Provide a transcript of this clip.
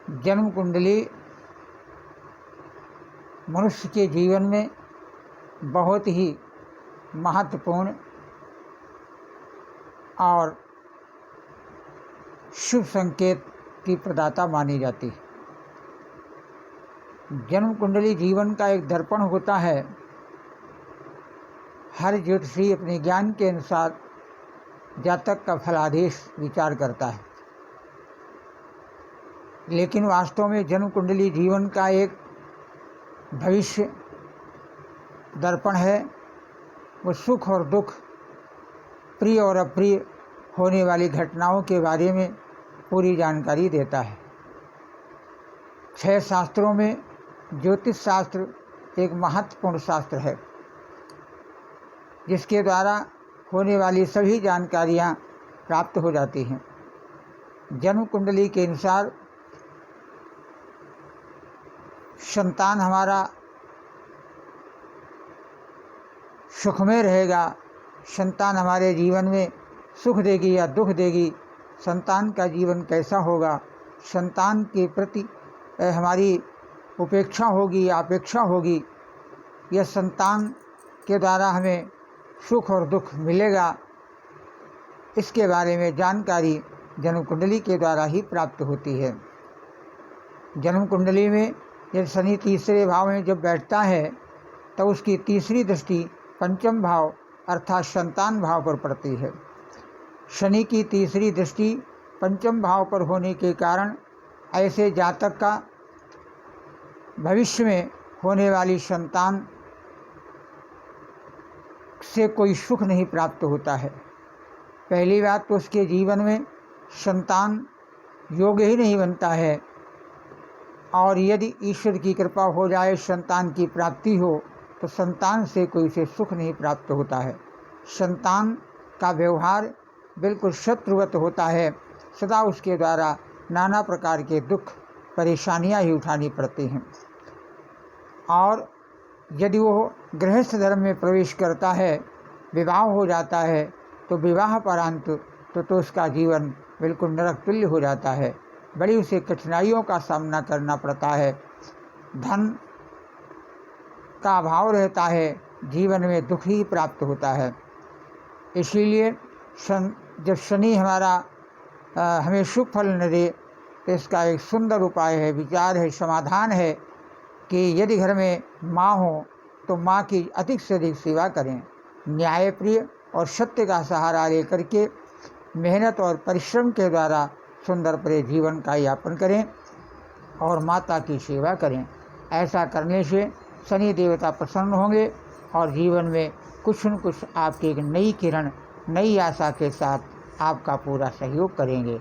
जन्म कुंडली मनुष्य के जीवन में बहुत ही महत्वपूर्ण और शुभ संकेत की प्रदाता मानी जाती है। जन्म कुंडली जीवन का एक दर्पण होता है। हर ज्योतिषी अपने ज्ञान के अनुसार जातक का फलादेश विचार करता है, लेकिन वास्तव में जन्म कुंडली जीवन का एक भविष्य दर्पण है। वो सुख और दुख, प्रिय और अप्रिय होने वाली घटनाओं के बारे में पूरी जानकारी देता है। 6 शास्त्रों में ज्योतिष शास्त्र एक महत्वपूर्ण शास्त्र है, जिसके द्वारा होने वाली सभी जानकारियाँ प्राप्त हो जाती हैं। जन्म कुंडली के अनुसार संतान हमारा सुखमय रहेगा, संतान हमारे जीवन में सुख देगी या दुख देगी, संतान का जीवन कैसा होगा, संतान के प्रति हमारी उपेक्षा होगी या अपेक्षा होगी, यह संतान के द्वारा हमें सुख और दुख मिलेगा, इसके बारे में जानकारी जन्म कुंडली के द्वारा ही प्राप्त होती है। जन्म कुंडली में यदि शनि तीसरे भाव में जब बैठता है तो उसकी तीसरी दृष्टि पंचम भाव अर्थात संतान भाव पर पड़ती है। शनि की तीसरी दृष्टि पंचम भाव पर होने के कारण ऐसे जातक का भविष्य में होने वाली संतान से कोई सुख नहीं प्राप्त होता है। पहली बात तो उसके जीवन में संतान योग्य ही नहीं बनता है, और यदि ईश्वर की कृपा हो जाए, संतान की प्राप्ति हो, तो संतान से कोई उसे सुख नहीं प्राप्त होता है। संतान का व्यवहार बिल्कुल शत्रुवत होता है, सदा उसके द्वारा नाना प्रकार के दुख परेशानियां ही उठानी पड़ती हैं। और यदि वो गृहस्थ धर्म में प्रवेश करता है, विवाह हो जाता है, तो विवाह परांत तो उसका जीवन बिल्कुल नरक तुल्य हो जाता है। बड़ी उसे कठिनाइयों का सामना करना पड़ता है, धन का अभाव रहता है, जीवन में दुख ही प्राप्त होता है। इसीलिए जब शनि हमारा हमें शुभ फल न दे, तो इसका एक सुंदर उपाय है, विचार है, समाधान है कि यदि घर में माँ हो तो माँ की अधिक से अधिक सेवा करें, न्यायप्रिय और सत्य का सहारा लेकर के मेहनत और परिश्रम के द्वारा सुंदर प्रिय जीवन का यापन करें और माता की सेवा करें। ऐसा करने से शनि देवता प्रसन्न होंगे और जीवन में कुछ न कुछ आपकी एक नई किरण, नई आशा के साथ आपका पूरा सहयोग करेंगे।